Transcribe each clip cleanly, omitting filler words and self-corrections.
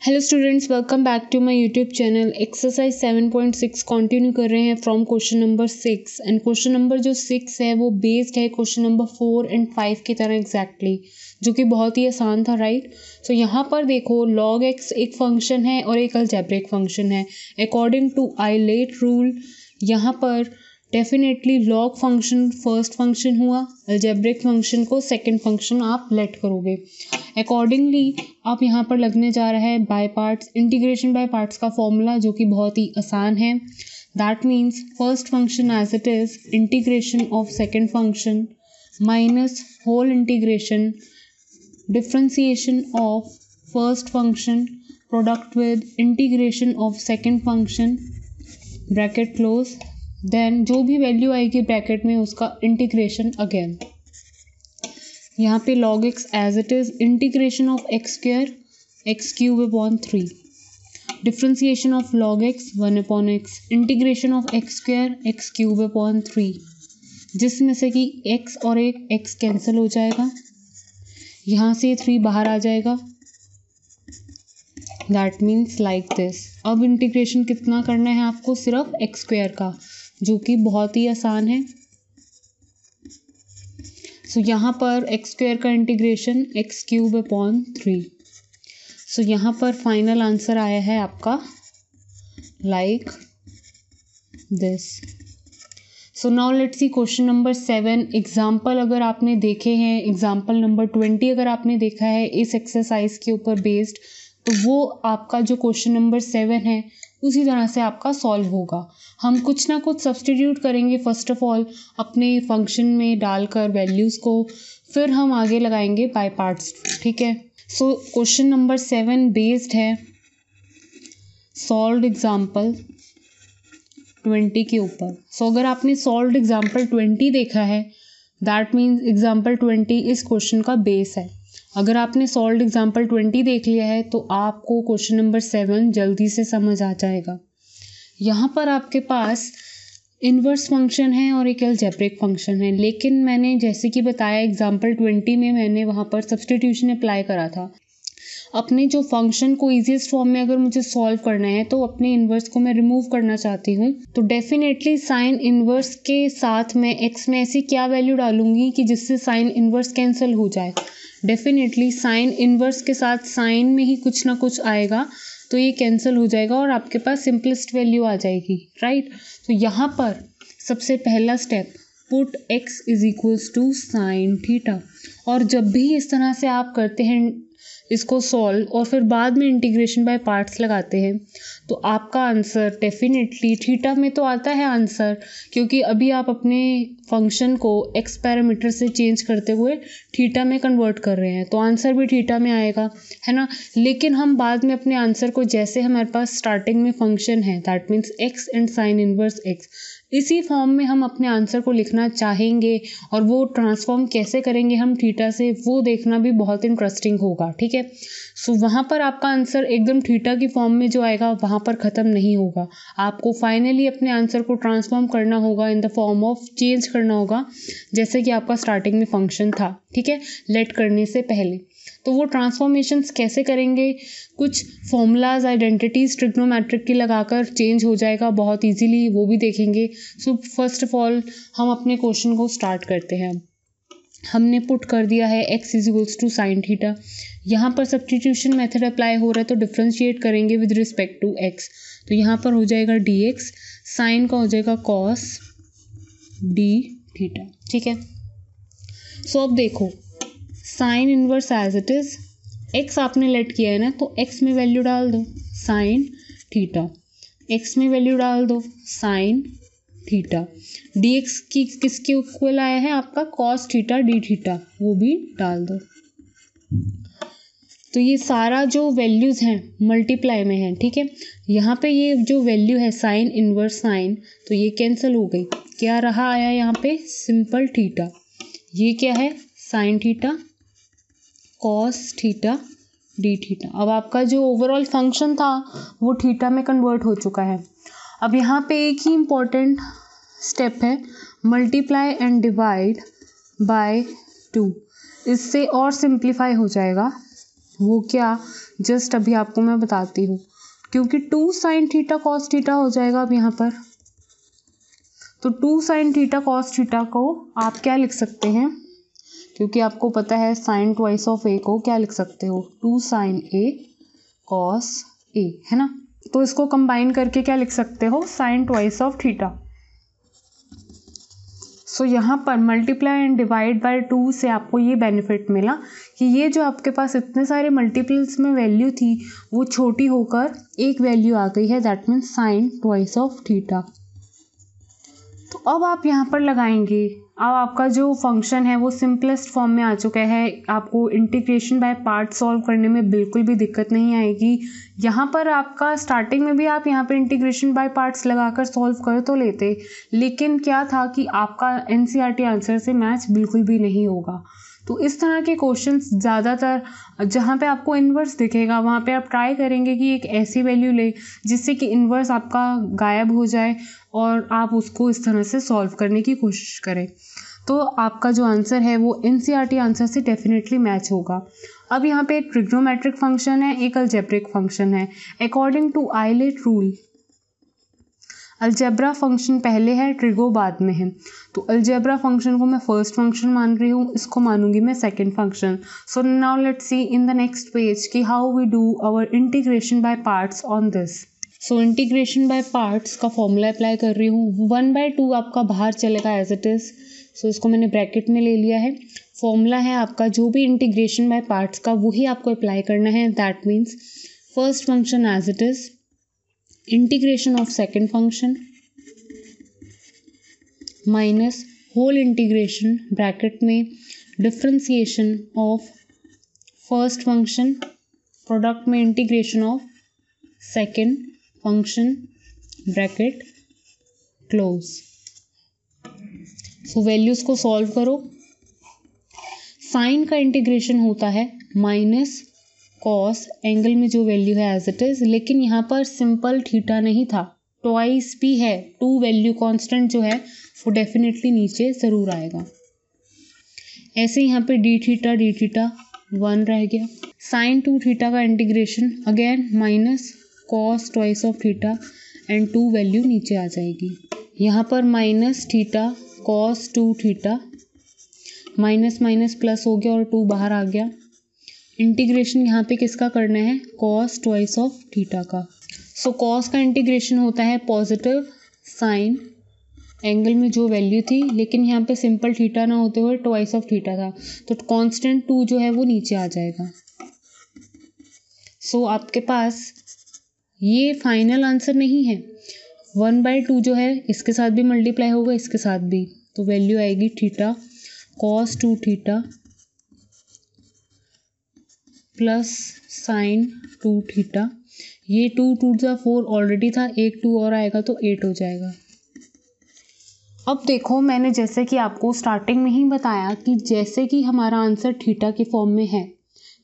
Hello students, welcome back to my YouTube channel. Exercise 7.6 continue कर रहे हैं from question number 6 and question number जो 6 है वो बेस्ड है क्वेश्चन नंबर 4 एंड 5 की तरह एग्जैक्टली, जो कि बहुत ही आसान था, राइट। सो यहाँ पर देखो, log x एक फंक्शन है और एक अलजेब्रिक फंक्शन है। अकॉर्डिंग टू आइलेट रूल यहाँ पर definitely log function first function हुआ, अलजेब्रिक फंक्शन को सेकंड फंक्शन आप लेट करोगे। अकॉर्डिंगली आप यहाँ पर लगने जा रहा है by parts, integration by parts का फॉर्मूला, जो कि बहुत ही आसान है। That means first function as it is integration of second function minus whole integration differentiation of first function product with integration of second function bracket close, then जो भी value आएगी ब्रैकेट में उसका इंटीग्रेशन अगेन। यहाँ पे log x as it is integration of x square x cube upon 3, differentiation of log x 1/x, integration of x square x cube upon 3, जिसमें से कि x और एक x कैंसिल हो जाएगा, यहाँ से 3 बाहर आ जाएगा। That means like this. अब इंटीग्रेशन कितना करना है आपको? सिर्फ एक्स स्क्वायर का, जो कि बहुत ही आसान है। सो यहाँ पर एक्स स्क्वायर का इंटीग्रेशन एक्स क्यूब अपॉन 3। सो यहाँ पर फाइनल आंसर आया है आपका like this. So now let's C question number 7। Example अगर आपने देखे हैं, एग्जाम्पल नंबर 20 अगर आपने देखा है इस एक्सरसाइज के ऊपर बेस्ड, तो वो आपका जो क्वेश्चन नंबर 7 है उसी तरह से आपका सॉल्व होगा। हम कुछ ना कुछ सब्सटीट्यूट करेंगे फर्स्ट ऑफ ऑल अपने फंक्शन में डालकर वैल्यूज़ को, फिर हम आगे लगाएंगे बाय पार्ट्स, ठीक है। सो क्वेश्चन नंबर 7 बेस्ड है सॉल्व्ड एग्जाम्पल 20 के ऊपर। सो अगर आपने सॉल्व्ड एग्जाम्पल 20 देखा है, दैट मीन्स एग्जाम्पल 20 इस क्वेश्चन का बेस है। अगर आपने सॉल्व्ड एग्जाम्पल 20 देख लिया है तो आपको क्वेश्चन नंबर 7 जल्दी से समझ आ जाएगा। यहाँ पर आपके पास इन्वर्स फंक्शन है और एक अलजेब्रिक फंक्शन है, लेकिन मैंने जैसे कि बताया एग्जाम्पल 20 में मैंने वहाँ पर सब्सटीट्यूशन अप्लाई करा था। अपने जो फंक्शन को ईजीएस्ट फॉर्म में अगर मुझे सॉल्व करना है तो अपने इन्वर्स को मैं रिमूव करना चाहती हूँ, तो डेफिनेटली साइन इन्वर्स के साथ मैं एक्स में ऐसी क्या वैल्यू डालूंगी कि जिससे साइन इन्वर्स कैंसिल हो जाए। डेफिनेटली साइन इन्वर्स के साथ साइन में ही कुछ ना कुछ आएगा, तो ये कैंसिल हो जाएगा और आपके पास सिंपलेस्ट वैल्यू आ जाएगी, राइट। तो यहाँ पर सबसे पहला step, put x is equals to sine theta. और जब भी इस तरह से आप करते हैं इसको सॉल्व और फिर बाद में इंटीग्रेशन बाय पार्ट्स लगाते हैं, तो आपका आंसर डेफिनेटली थीटा में तो आता है आंसर, क्योंकि अभी आप अपने फंक्शन को एक्स पैरामीटर से चेंज करते हुए थीटा में कन्वर्ट कर रहे हैं, तो आंसर भी थीटा में आएगा, है ना। लेकिन हम बाद में अपने आंसर को, जैसे हमारे पास स्टार्टिंग में फंक्शन है that means x and sine inverse x, इसी फॉर्म में हम अपने आंसर को लिखना चाहेंगे, और वो ट्रांसफॉर्म कैसे करेंगे हम थीटा से, वो देखना भी बहुत इंटरेस्टिंग होगा, ठीक है। सो वहाँ पर आपका आंसर एकदम थीटा की फॉर्म में जो आएगा वहाँ पर ख़त्म नहीं होगा। आपको फाइनली अपने आंसर को ट्रांसफॉर्म करना होगा in the form of, change करना होगा जैसे कि आपका स्टार्टिंग में फंक्शन था, ठीक है, लेट करने से पहले। तो वो ट्रांसफॉर्मेशंस कैसे करेंगे, कुछ फॉर्मूलाज आइडेंटिटीज ट्रिग्नोमेट्रिक की लगाकर चेंज हो जाएगा बहुत इजीली, वो भी देखेंगे। सो फर्स्ट ऑफ ऑल हम अपने क्वेश्चन को स्टार्ट करते हैं। हमने पुट कर दिया है x is equals to sine theta. यहाँ पर सब्स्टिट्यूशन मेथड अप्लाई हो रहा है, तो डिफ्रेंशिएट करेंगे विद रिस्पेक्ट टू x। तो यहाँ पर हो जाएगा dx, साइन का हो जाएगा cos d थीटा, ठीक है। सो अब देखो, sine inverse as it is, x आपने लेट किया है ना, तो x में वैल्यू डाल दो साइन थीटा, x में वैल्यू डाल दो साइन थीटा, dx की किसके इक्वल आया है आपका cos थीटा d थीटा, वो भी डाल दो। तो ये सारा जो वैल्यूज़ हैं मल्टीप्लाई में है, ठीक है। यहाँ पे ये जो वैल्यू है साइन इनवर्स साइन, तो ये कैंसिल हो गई, क्या रहा आया यहाँ पे सिंपल थीटा, ये क्या है sine theta cos theta d theta. अब आपका जो ओवरऑल फंक्शन था वो थीटा में कन्वर्ट हो चुका है। अब यहाँ पे एक ही इम्पॉर्टेंट स्टेप है, मल्टीप्लाई एंड डिवाइड बाय 2, इससे और सिंप्लीफाई हो जाएगा। वो क्या, जस्ट अभी आपको मैं बताती हूँ, क्योंकि 2 साइन थीटा कॉस थीटा हो जाएगा अब यहाँ पर। तो 2 साइन थीटा कॉस थीटा को आप क्या लिख सकते हैं, क्योंकि आपको पता है साइन ट्वाइस ऑफ ए को क्या लिख सकते हो, 2 साइन ए कॉस ए, है ना। तो इसको कंबाइन करके क्या लिख सकते हो, साइन ट्वाइस ऑफ थीटा। सो यहाँ पर मल्टीप्लाई एंड डिवाइड बाय 2 से आपको ये बेनिफिट मिला कि ये जो आपके पास इतने सारे मल्टीपल्स में वैल्यू थी वो छोटी होकर एक वैल्यू आ गई है, that means sign twice of theta. तो अब आप यहाँ पर लगाएंगे, अब आपका जो फंक्शन है वो सिंपलेस्ट फॉर्म में आ चुका है, आपको इंटीग्रेशन बाय पार्ट सॉल्व करने में बिल्कुल भी दिक्कत नहीं आएगी। यहाँ पर आपका स्टार्टिंग में भी आप यहाँ पे इंटीग्रेशन बाय पार्ट्स लगाकर सॉल्व कर तो लेते, लेकिन क्या था कि आपका एनसीईआरटी आंसर से मैच बिल्कुल भी नहीं होगा। तो इस तरह के क्वेश्चंस ज़्यादातर जहाँ पे आपको इन्वर्स दिखेगा वहाँ पे आप ट्राई करेंगे कि एक ऐसी वैल्यू ले जिससे कि इन्वर्स आपका गायब हो जाए और आप उसको इस तरह से सॉल्व करने की कोशिश करें। तो आपका जो आंसर है वो एनसीईआरटी आंसर से डेफिनेटली मैच होगा। अब यहाँ पे एक ट्रिग्नोमेट्रिक फंक्शन है, एक अलजेब्रिक फंक्शन है। According to ILATE rule algebra function पहले है, ट्रिगो बाद में है। तो अलजेब्रा फंक्शन को मैं फर्स्ट फंक्शन मान रही हूँ, इसको मानूंगी मैं second function. So now let's see in the next page कि how we do our integration by parts on this. So integration by parts का फॉर्मूला अप्लाई कर रही हूँ। 1/2 आपका बाहर चलेगा एज इट इज़, सो इसको मैंने ब्रैकेट में ले लिया है। फॉर्मूला है आपका जो भी इंटीग्रेशन बाय पार्ट्स का वही आपको अप्लाई करना है, that means first function as it is, integration of second function minus whole integration bracket में differentiation of first function product में integration of second function bracket close. So values को solve करो। Sine का integration होता है minus cos, angle में जो value है एज इट इज, लेकिन यहाँ पर सिंपल थीटा नहीं था, ट्वाइस भी है। 2 वैल्यू कांस्टेंट जो है वो डेफिनेटली नीचे ज़रूर आएगा। ऐसे यहाँ पे डी थीटा 1 रह गया। साइन 2 थीटा का integration again minus cos twice of theta and 2 value नीचे आ जाएगी। यहाँ पर minus theta cos 2 theta, minus minus plus हो गया और 2 बाहर आ गया। इंटीग्रेशन यहाँ पे किसका करना है, कॉस ट्वाइस ऑफ थीटा का। सो कॉस का इंटीग्रेशन होता है पॉजिटिव साइन, एंगल में जो वैल्यू थी, लेकिन यहाँ पे सिंपल थीटा ना होते हुए ट्वाइस ऑफ थीटा था, तो कांस्टेंट 2 जो है वो नीचे आ जाएगा। सो आपके पास ये फाइनल आंसर नहीं है, 1/2 जो है इसके साथ भी मल्टीप्लाई होगा, इसके साथ भी, तो वैल्यू आएगी theta cos 2 theta plus sign 2 theta. ये 2 2 जा 4 ऑलरेडी था, एक 2 और आएगा तो 8 हो जाएगा। अब देखो, मैंने जैसे कि आपको स्टार्टिंग में ही बताया कि जैसे कि हमारा आंसर थीटा के फॉर्म में है,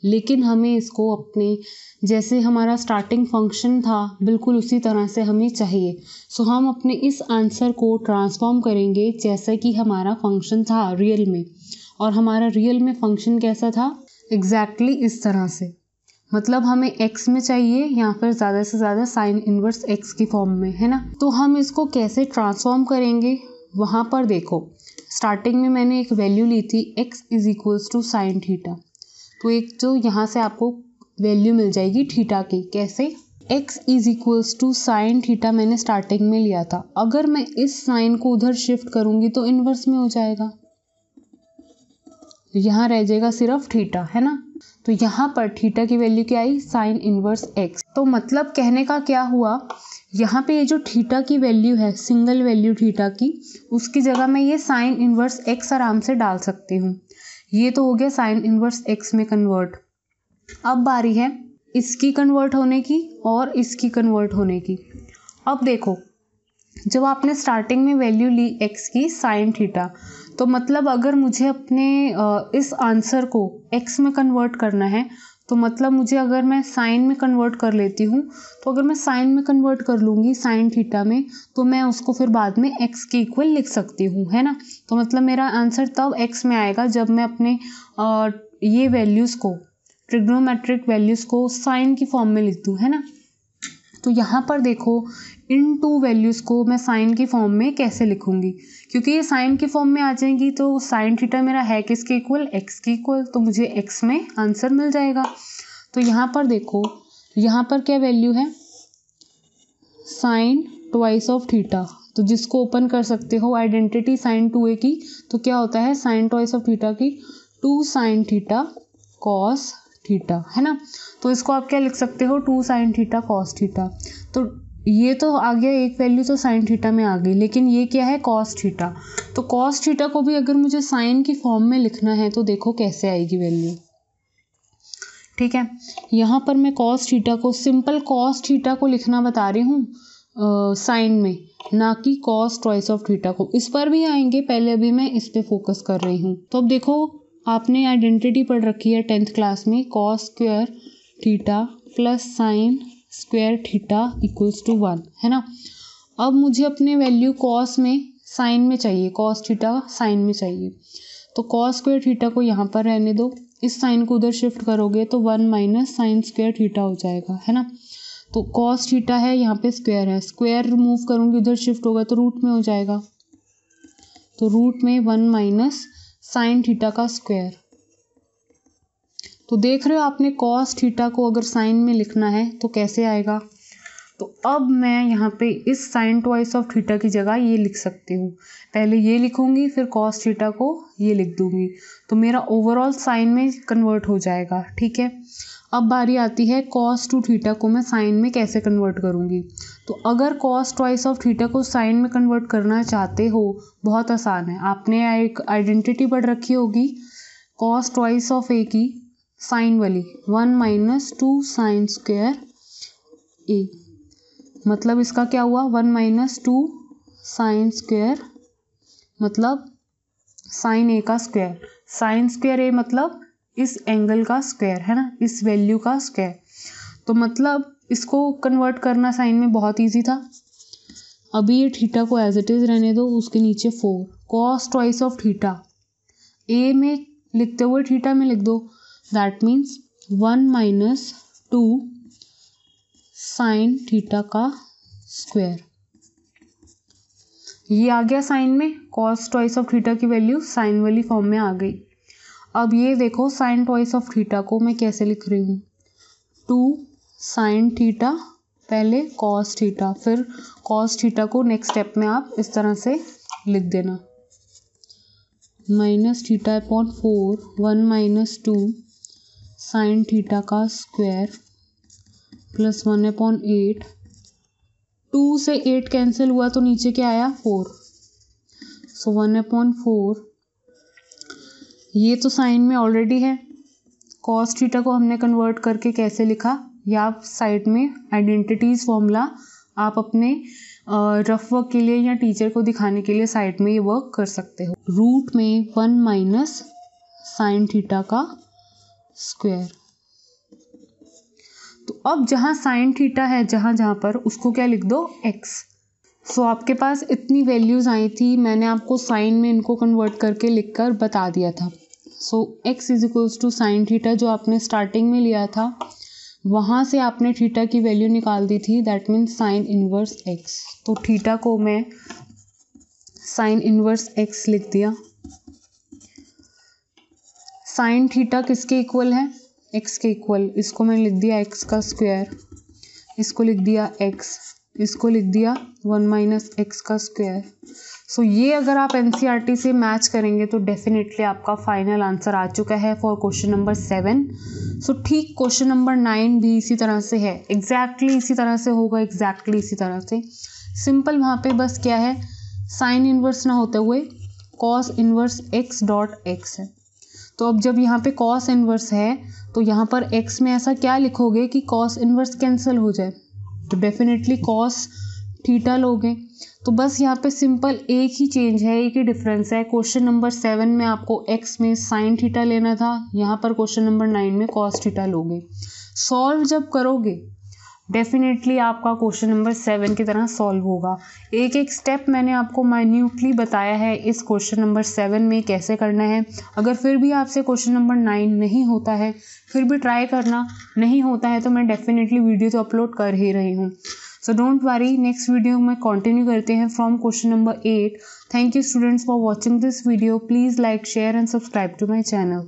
लेकिन हमें इसको अपने जैसे हमारा स्टार्टिंग फंक्शन था बिल्कुल उसी तरह से हमें चाहिए। सो हम अपने इस आंसर को ट्रांसफॉर्म करेंगे जैसे कि हमारा फंक्शन था रियल में, और हमारा रियल में फंक्शन कैसा था, एग्जैक्टली इस तरह से। मतलब हमें x में चाहिए या फिर ज़्यादा से ज़्यादा साइन इनवर्स x की फॉर्म में, है ना। तो हम इसको कैसे ट्रांसफॉर्म करेंगे, वहाँ पर देखो स्टार्टिंग में मैंने एक वैल्यू ली थी x is equals to sine theta, तो एक जो यहाँ से आपको वैल्यू मिल जाएगी थीटा की। कैसे, x is equals to sine theta मैंने स्टार्टिंग में लिया था, अगर मैं इस साइन को उधर शिफ्ट करूँगी तो इन्वर्स में हो जाएगा, यहाँ रह जाएगा सिर्फ थीटा, है ना। तो यहाँ पर थीटा की वैल्यू क्या आई, साइन इनवर्स x। तो मतलब कहने का क्या हुआ, यहाँ पे ये जो थीटा की वैल्यू है, सिंगल वैल्यू थीटा की, उसकी जगह मैं ये साइन इनवर्स x आराम से डाल सकती हूँ। ये तो हो गया साइन इनवर्स x में कन्वर्ट। अब बारी है इसकी कन्वर्ट होने की और इसकी कन्वर्ट होने की। अब देखो, जब आपने स्टार्टिंग में वैल्यू ली x की साइन थीटा, तो मतलब अगर मुझे अपने इस आंसर को x में कन्वर्ट करना है, तो मतलब मुझे अगर मैं साइन में कन्वर्ट कर लेती हूँ, तो अगर मैं साइन में कन्वर्ट कर लूँगी साइन थीटा में, तो मैं उसको फिर बाद में x के इक्वल लिख सकती हूँ, है ना। तो मतलब मेरा आंसर तब x में आएगा जब मैं अपने ये वैल्यूज़ को ट्रिग्नोमेट्रिक वैल्यूज़ को साइन की फॉर्म में लिख दूँ, है ना। तो यहाँ पर देखो इन टू वैल्यूज़ को मैं साइन की फॉर्म में कैसे लिखूँगी, क्योंकि ये साइन की फॉर्म में आ जाएंगी तो साइन थीटा मेरा है किसके इक्वल, एक्स के इक्वल, तो मुझे एक्स में आंसर मिल जाएगा। तो यहाँ पर देखो, यहाँ पर क्या वैल्यू है, साइन ट्वाइस ऑफ थीटा, तो जिसको ओपन कर सकते हो आइडेंटिटी साइन 2a की, तो क्या होता है साइन ट्वाइस ऑफ थीटा की 2 साइन थीटा कॉस थीटा, है ना। तो इसको आप क्या लिख सकते हो, 2 साइन थीटा कॉस थीटा। तो ये तो आ गया एक वैल्यू तो साइन थीटा में आ गई, लेकिन ये क्या है कॉस थीटा। तो कॉस थीटा को भी अगर मुझे साइन की फॉर्म में लिखना है तो देखो कैसे आएगी वैल्यू, ठीक है। यहाँ पर मैं कॉस थीटा को, सिंपल कॉस थीटा को लिखना बता रही हूँ साइन में, ना कि कॉस ट्वाइस ऑफ थीटा को। इस पर भी आएंगे, पहले अभी मैं इस पे फोकस कर रही हूँ। तो अब देखो आपने आइडेंटिटी पढ़ रखी है 10th क्लास में, cos square theta plus sine square theta equals to 1, है ना। अब मुझे अपने वैल्यू कॉस में साइन में चाहिए, कॉस थीटा साइन में चाहिए, तो कॉस स्क्वायर थीटा को यहाँ पर रहने दो, इस साइन को उधर शिफ्ट करोगे तो 1 माइनस साइन स्क्वायर थीटा हो जाएगा, है ना। तो कॉस थीटा है, यहाँ पे स्क्वायर है, स्क्वायर रिमूव करूँगी उधर शिफ्ट होगा तो रूट में हो जाएगा, तो रूट में 1 माइनस साइन थीटा का स्क्वायर। तो देख रहे हो आपने कॉस थीटा को अगर साइन में लिखना है तो कैसे आएगा। तो अब मैं यहाँ पे इस साइन ट्वाइस ऑफ थीटा की जगह ये लिख सकती हूँ, पहले ये लिखूँगी फिर कॉस थीटा को ये लिख दूँगी, तो मेरा ओवरऑल साइन में कन्वर्ट हो जाएगा, ठीक है। अब बारी आती है कॉस टू थीटा को मैं साइन में कैसे कन्वर्ट करूँगी। तो अगर कॉस ट्वाइस ऑफ थीटा को साइन में कन्वर्ट करना चाहते हो, बहुत आसान है, आपने एक आइडेंटिटी पढ़ रखी होगी कॉस ट्वाइस ऑफ ए की साइन वाली, 1 माइनस 2 साइन स्क्वायर ए, मतलब इसका क्या हुआ 1 माइनस 2 साइन स्क्वायर, मतलब साइन ए का स्क्वायर, साइन स्क्वायर ए मतलब इस एंगल का स्क्वायर, है ना, इस वैल्यू का स्क्वायर। तो मतलब इसको कन्वर्ट करना साइन में बहुत इजी था। अभी ये थीटा को एज इट इज़ रहने दो, उसके नीचे 4 कॉस ट्वाइस ऑफ थीटा, ए में लिखते हुए थीटा में लिख दो, that means 1 minus 2 sine theta का स्क्वायर। ये आ गया साइन में, कॉस ट्वाइस ऑफ थीटा की वैल्यू साइन वाली फॉर्म में आ गई। अब ये देखो साइन ट्वाइस ऑफ थीटा को मैं कैसे लिख रही हूँ, 2 साइन थीटा, पहले कॉस थीटा, फिर कॉस थीटा को नेक्स्ट स्टेप में आप इस तरह से लिख देना, minus theta upon 4, 1 minus 2 sine theta का स्क्वायर प्लस 1 अपॉन 8, 2 से 8 कैंसिल हुआ तो नीचे क्या आया 4, सो 1 अपॉन 4। ये तो साइन में ऑलरेडी है, कॉस थीटा को हमने कन्वर्ट करके कैसे लिखा, या आप साइड में आइडेंटिटीज फॉर्मूला आप अपने रफ वर्क के लिए या टीचर को दिखाने के लिए साइड में ये वर्क कर सकते हो। रूट में 1 माइनस साइन थीटा का स्क्वायर। तो अब जहाँ साइन थीटा है जहाँ पर उसको क्या लिख दो x। सो आपके पास इतनी वैल्यूज आई थी, मैंने आपको साइन में इनको कन्वर्ट करके लिखकर बता दिया था। So x is equals to sine theta जो आपने स्टार्टिंग में लिया था, वहाँ से आपने थीटा की वैल्यू निकाल दी थी, that means sine inverse x। तो थीटा को मैं साइन इनवर्स x लिख दिया। साइन थीटा किसके इक्वल है, x के इक्वल, इसको मैंने लिख दिया x का स्क्वायर, इसको लिख दिया x, इसको लिख दिया 1 माइनस x का स्क्वायर। सो ये अगर आप एनसीईआरटी से मैच करेंगे तो डेफिनेटली आपका फाइनल आंसर आ चुका है फॉर क्वेश्चन नंबर 7। सो ठीक क्वेश्चन नंबर 9 भी इसी तरह से है, एग्जैक्टली इसी तरह से होगा, एग्जैक्टली इसी तरह से। सिंपल वहाँ पे बस क्या है, साइन इनवर्स ना होते हुए cos inverse x dot x है। तो अब जब यहाँ पे कॉस इनवर्स है तो यहाँ पर x में ऐसा क्या लिखोगे कि कॉस इनवर्स कैंसिल हो जाए, तो डेफिनेटली कॉस थीटा लोगे। तो बस यहाँ पे सिंपल एक ही चेंज है, एक ही डिफरेंस है। क्वेश्चन नंबर 7 में आपको x में साइन थीटा लेना था, यहाँ पर क्वेश्चन नंबर 9 में कॉस थीटा लोगे। सॉल्व जब करोगे डेफिनेटली आपका क्वेश्चन नंबर 7 की तरह सॉल्व होगा। एक एक स्टेप मैंने आपको माइन्यूटली बताया है इस क्वेश्चन नंबर 7 में कैसे करना है। अगर फिर भी आपसे क्वेश्चन नंबर 9 नहीं होता है, फिर भी ट्राई करना, नहीं होता है तो मैं डेफिनेटली वीडियो तो अपलोड कर ही रही हूँ। So don't worry, next video में कंटिन्यू करते हैं from question number 8। Thank you students for watching this video. Please like, share and subscribe to my channel.